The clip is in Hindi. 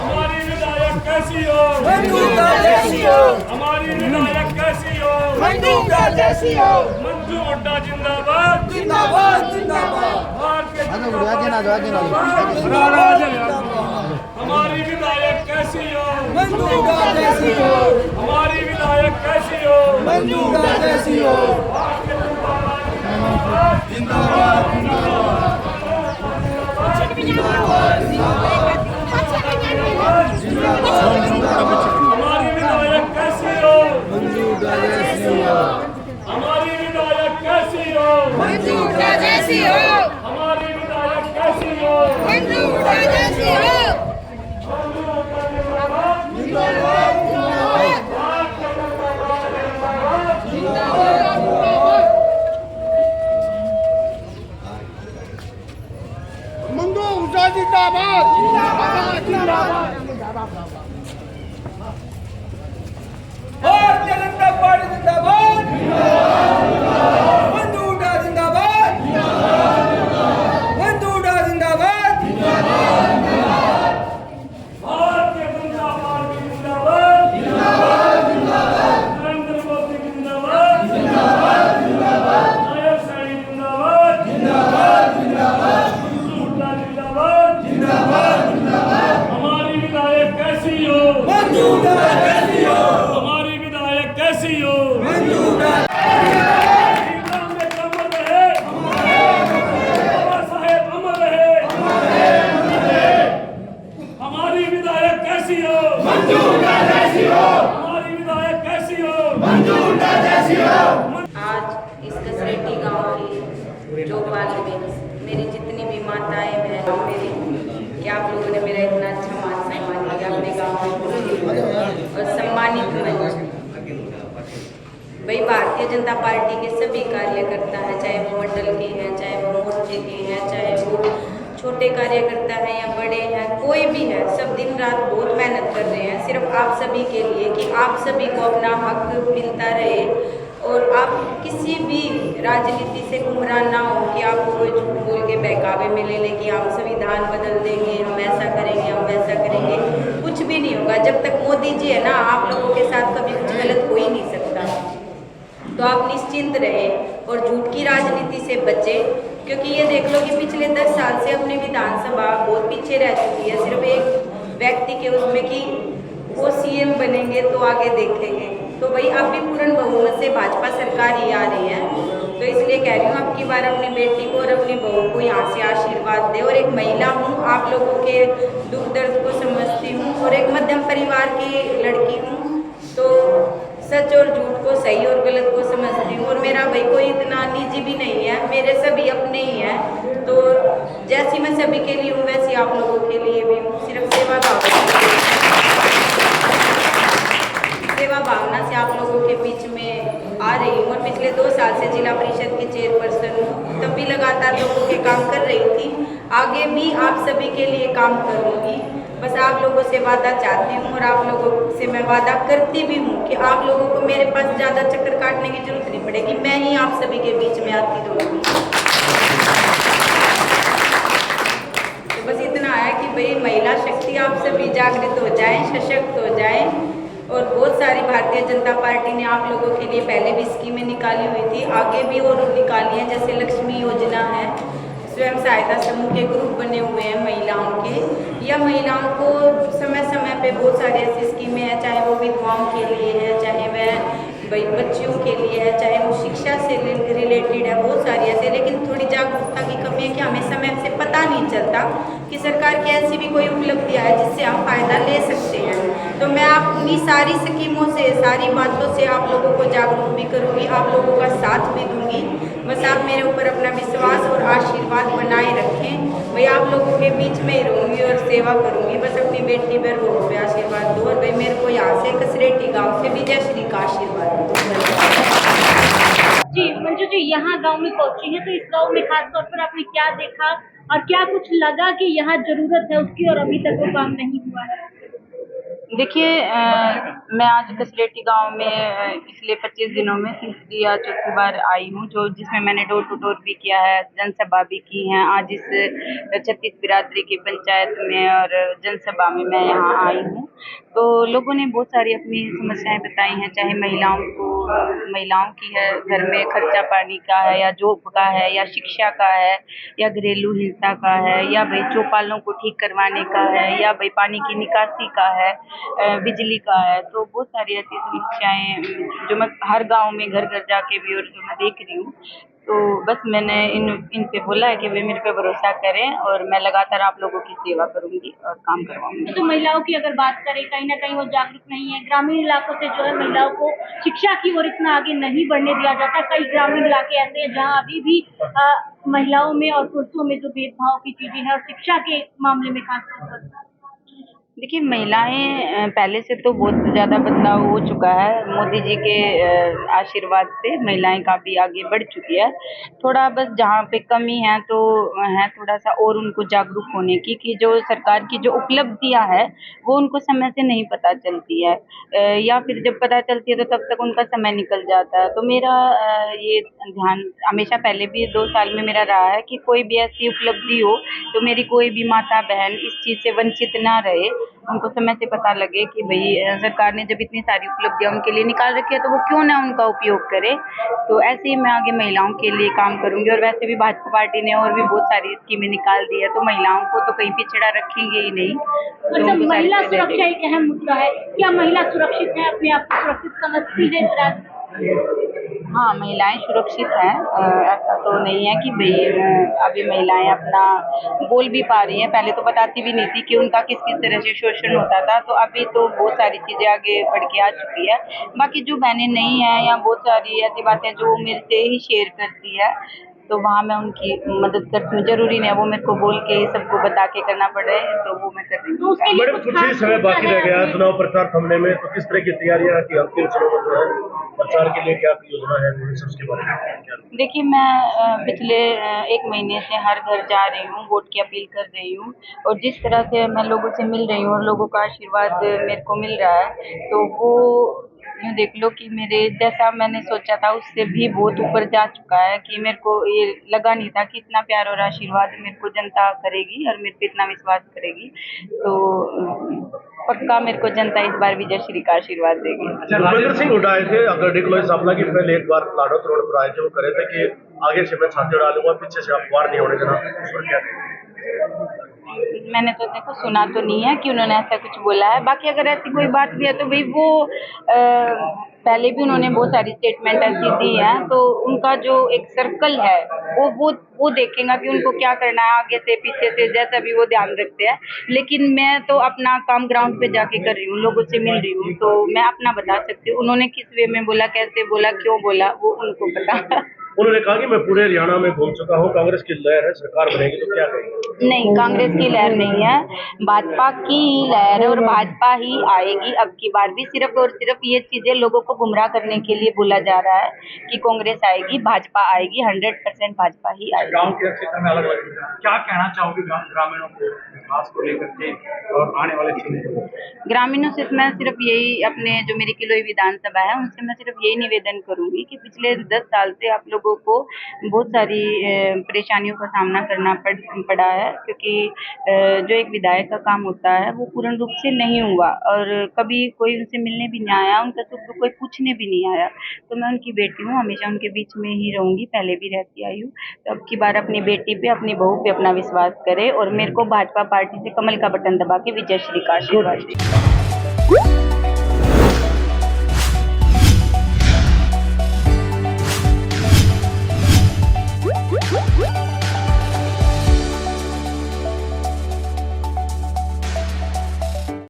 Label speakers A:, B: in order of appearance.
A: हमारी विधायक कैसी हो?
B: मंजूदा जैसी हो।
A: हमारी विधायक कैसी हो?
B: मंजूदा जैसी हो।
A: मंजू हुड्डा जिंदाबाद
B: जिंदाबाद जिंदाबाद।
A: भारतीय
B: जिंदाबाद
A: हमारी विधायक कैसी हो?
B: मंजूदा जैसी हो।
A: हमारी विधायक कैसी हो?
B: मंजूदा जैसी हो। जिंदाबाद
A: हमारी विधायक कैसी हो?
B: मंजूदा जैसी हो।
A: हमारी विधायक कैसी हो?
C: मंजूदा जैसी हो।
A: हमारी विधायक कैसी हो?
C: मंजूदा जैसी हो।
B: मंजूदा जिंदाबाद जिंदाबाद जिंदाबाद। भारतीय जनता पार्टी जिंदाबाद। मंजूदा जिंदाबाद। मंजूदा जिंदाबाद।
A: भारतीय जनता पार्टी जिंदाबाद नरेंद्र मोदी जिंदाबाद नायक साहनी जिंदाबाद जिंदाबाद हमारी विधायक कैसी हो?
B: मंजूदा जैसी हो।
A: हमारी विधायक कैसी हो?
B: मंजूदा
A: बाबा साहेब अमर रहे। हमारी विधायक कैसी हो?
B: मंजूदा जैसी हो।
A: हमारी विधायक कैसी हो?
B: मंजूदा जैसी हो।
D: आज इस कसरेटी गांव की चौपाल में मेरी जितनी भी माताएं बहन मेरी कि आप लोगों ने मेरा इतना अच्छा मान सम्मान किया अपने गांव में और सम्मानित मंच भाई भारतीय जनता पार्टी के सभी कार्यकर्ता हैं, चाहे वो मंडल के हैं, चाहे वो मोर्चे के हैं, चाहे वो छोटे कार्यकर्ता हैं या बड़े हैं, कोई भी है, सब दिन रात बहुत मेहनत कर रहे हैं सिर्फ आप सभी के लिए कि आप सभी को अपना हक मिलता रहे और आप किसी भी राजनीति से गुमराह ना हो कि आपको कोई झूठ बोल के बहकावे में ले ले कि हम संविधान बदल देंगे, हम ऐसा करेंगे, हम वैसा करेंगे। कुछ भी नहीं होगा जब तक मोदी जी है ना, आप लोगों के साथ कभी कुछ गलत हो ही नहीं सकता। तो आप निश्चिंत रहे और झूठ की राजनीति से बचे, क्योंकि ये देख लो कि पिछले 10 साल से अपनी विधानसभा बहुत पीछे रह चुकी है सिर्फ एक व्यक्ति के उसमें कि वो सीएम बनेंगे तो आगे देखेंगे। तो भाई अब भी पूर्ण बहुमत से भाजपा सरकार ही आ रही है, तो इसलिए कह रही हूँ अब की बार अपनी बेटी को और अपनी बहू को यहाँ से आशीर्वाद दे। और एक महिला हूँ, आप लोगों के दुख दर्द को समझती हूँ और एक मध्यम परिवार की लड़की हूँ, तो सच और झूठ को, सही और गलत को समझती हूँ। और मेरा भाई कोई इतना निजी भी नहीं है, मेरे सभी अपने ही हैं। तो जैसी मैं सभी के लिए हूँ वैसी आप लोगों के लिए भी हूँ। सिर्फ सेवा भावना से आप लोगों के बीच में आ रही हूँ और पिछले 2 साल से जिला परिषद की चेयरपर्सन हूँ, तब भी लगातार लोगों के काम कर रही थी, आगे भी आप सभी के लिए काम करूँगी। बस आप लोगों से वादा चाहती हूँ और आप लोगों से मैं वादा करती भी हूँ कि आप लोगों को मेरे पास ज़्यादा चक्कर काटने की जरूरत नहीं पड़ेगी, मैं ही आप सभी के बीच में आती रहूँगी। तो बस इतना है कि भाई महिला शक्ति आप सभी जागृत हो जाएं, सशक्त हो जाएं। और बहुत सारी भारतीय जनता पार्टी ने आप लोगों के लिए पहले भी स्कीमें निकाली हुई थी, आगे भी और निकाली हैं, जैसे लक्ष्मी योजना है, स्वयं सहायता समूह के ग्रुप बने हुए हैं महिलाओं के, या महिलाओं को समय समय पे बहुत सारी ऐसी स्कीमें हैं, चाहे वो विधवाओं के लिए है, चाहे वह बच्चियों के लिए है, चाहे वो शिक्षा से रिलेटेड है, बहुत सारी ऐसे। लेकिन थोड़ी जागरूकता की कमी है कि हमें समय से पता नहीं चलता कि सरकार की ऐसी भी कोई उपलब्धियाँ है जिससे हम फायदा ले सकते हैं। तो मैं अपनी सारी स्कीमों से, सारी बातों से आप लोगों को जागरूक भी करूँगी, आप लोगों का साथ भी दूंगी। बस आप मेरे ऊपर अपना विश्वास और आशीर्वाद बनाए रखें, भाई आप लोगों के बीच में ही रहूँगी और सेवा करूँगी। बस अपनी बेटी पर वो पे आशीर्वाद दो और भाई मेरे को यहाँ से कसरेटी गाँव से विजय श्री का आशीर्वाद दो।
E: जी मंजू जी, यहाँ गांव में पहुंची हैं, तो इस गांव में खास तौर पर आपने क्या देखा और क्या कुछ लगा कि यहाँ जरूरत है उसकी और अभी तक वो काम नहीं हुआ है?
D: देखिए मैं आज कसरेटी गांव में पिछले 25 दिनों में तीसरी या चौथी बार आई हूं, जो जिसमें मैंने डोर टू डोर भी किया है, जनसभा भी की है। आज इस 36 बिरादरी की पंचायत में और जनसभा में मैं यहां आई हूं, तो लोगों ने बहुत सारी अपनी समस्याएं बताई हैं, चाहे महिलाओं की है, घर में खर्चा पानी का है, या जॉब का है, या शिक्षा का है, या घरेलू हिंसा का है, या भाई चौपालों को ठीक करवाने का है, या भाई पानी की निकासी का है, बिजली का है। तो बहुत सारी ऐसी समस्याएं जो मैं हर गांव में घर घर जाके भी और जो मैं देख रही हूँ, तो बस मैंने इन पे बोला है कि वे मेरे पे भरोसा करें और मैं लगातार आप लोगों की सेवा करूंगी और काम करवाऊंगी।
E: तो महिलाओं की अगर बात करें, कहीं ना कहीं वो जागरूक नहीं है। ग्रामीण इलाकों से जो है महिलाओं को शिक्षा की ओर इतना आगे नहीं बढ़ने दिया जाता। कई ग्रामीण इलाके ऐसे हैं जहाँ अभी भी महिलाओं में और पुरुषों में जो भेदभाव की चीजें हैं, और शिक्षा के मामले में खासतौर पर
D: देखिए, महिलाएं पहले से तो बहुत ज़्यादा बदलाव हो चुका है। मोदी जी के आशीर्वाद से महिलाएं काफ़ी आगे बढ़ चुकी है। थोड़ा बस जहाँ पे कमी है तो है थोड़ा सा और उनको जागरूक होने की, कि जो सरकार की जो उपलब्धियां है वो उनको समय से नहीं पता चलती है, या फिर जब पता चलती है तो तब तक उनका समय निकल जाता है। तो मेरा ये ध्यान हमेशा पहले भी 2 साल में मेरा रहा है कि कोई भी ऐसी उपलब्धि हो तो मेरी कोई भी माता बहन इस चीज़ से वंचित ना रहे, उनको समय से पता लगे कि भाई सरकार ने जब इतनी सारी उपलब्धियां उनके लिए निकाल रखी है तो वो क्यों ना उनका उपयोग करे। तो ऐसे ही मैं आगे महिलाओं के लिए काम करूंगी, और वैसे भी भाजपा पार्टी ने और भी बहुत सारी स्कीमें निकाल दी है, तो महिलाओं को तो कहीं पिछड़ा रखेंगे ही नहीं। तो
E: अच्छा,
D: उनको सारी
E: महिला
D: सुविधाएं
E: सुरक्षा
D: देंगे।
E: एक अहम मुद्दा है। क्या महिला सुरक्षित है, अपने आप को सुरक्षित समझती है इस राज्य?
D: हाँ, महिलाएं सुरक्षित हैं। ऐसा तो नहीं है कि भाई अभी महिलाएं अपना बोल भी पा रही हैं। पहले तो बताती भी नहीं थी कि उनका किस किस तरह से शोषण होता था, तो अभी तो बहुत सारी चीज़ें आगे बढ़ के आ चुकी है। बाकी जो बहनें नहीं हैं या बहुत सारी ऐसी बातें जो मेरे से ही शेयर करती है, तो वहाँ मैं उनकी मदद करती हूँ। ज़रूरी नहीं है वो मेरे को बोल के सबको बता के करना पड़े, तो वो मैं कर रही हूँ।
A: मैडम, कुछ ही समय बाकी रह गया चुनाव प्रचार थमने में, तो किस तरह की तैयारियां की अंतिम चुनाव जो है प्रचार के लिए, क्या योजना है, उसके बारे में क्या?
D: देखिए, मैं पिछले 1 महीने से हर घर जा रही हूँ, वोट की अपील कर रही हूँ, और जिस तरह से मैं लोगों से मिल रही हूँ और लोगों का आशीर्वाद मेरे को मिल रहा है, तो वो यूँ देख लो कि मेरे जैसा मैंने सोचा था उससे भी बहुत ऊपर जा चुका है। कि मेरे को ये लगा नहीं था कि इतना प्यार और आशीर्वाद मेरे को जनता करेगी और मेरे पे इतना विश्वास करेगी। तो पक्का मेरे को जनता इस बार विजय श्री का आशीर्वाद देगी।
A: भूपेंद्र सिंह हुड्डा आए थे अगर सामना की पहले एक बार लाडो रोड पर आए थे, वो करे थे कि आगे से मैं छाते डालूंगा, पीछे से अखबार नहीं होने देना, उस पर क्या कहेंगे?
D: मैंने तो देखो सुना तो नहीं है कि उन्होंने ऐसा कुछ बोला है। बाकी अगर ऐसी कोई बात भी है तो भाई वो पहले भी उन्होंने बहुत सारी स्टेटमेंट ऐसी दी हैं, तो उनका जो एक सर्कल है वो देखेगा कि उनको क्या करना है, आगे से पीछे से जैसा भी वो ध्यान रखते हैं। लेकिन मैं तो अपना काम ग्राउंड पे जाके कर रही हूँ, लोगों से मिल रही हूँ, तो मैं अपना बता सकती हूँ। उन्होंने किस वे में बोला, कैसे बोला, क्यों बोला, वो उनको पता।
A: उन्होंने कहा कि मैं पूरे हरियाणा में घूम चुका हूँ, कांग्रेस की लहर है, सरकार बनेगी, तो क्या कहेंगे?
D: नहीं, कांग्रेस की लहर नहीं है, भाजपा की ही लहर है, और भाजपा ही आएगी अब की बार भी। सिर्फ और सिर्फ ये चीजें लोगों को गुमराह करने के लिए बोला जा रहा है कि कांग्रेस आएगी, भाजपा आएगी। 100% भाजपा ही आएगी।
F: गांव के क्षेत्र में अलग अलग क्या कहना चाहोगे ग्रामीणों को विकास को लेकर के और आने वाले चुनाव?
D: ग्रामीणों से मैं सिर्फ यही, अपने जो मेरी किलोई विधानसभा है उनसे मैं सिर्फ यही निवेदन करूंगी कि पिछले 10 साल से आप लोगों को बहुत सारी परेशानियों का सामना करना पड़ा है, क्योंकि जो एक विधायक का काम होता है वो पूर्ण रूप से नहीं हुआ, और कभी कोई उनसे मिलने भी नहीं आया, उनका सुख दुख कोई पूछने भी नहीं आया। तो मैं उनकी बेटी हूँ, हमेशा उनके बीच में ही रहूंगी, पहले भी रहती आई हूँ। तो अब की बार अपनी बेटी पे, अपनी बहू पे अपना विश्वास करे और मेरे को भाजपा पार्टी से कमल का बटन दबा के विजय श्री का आशीर्वाद दे।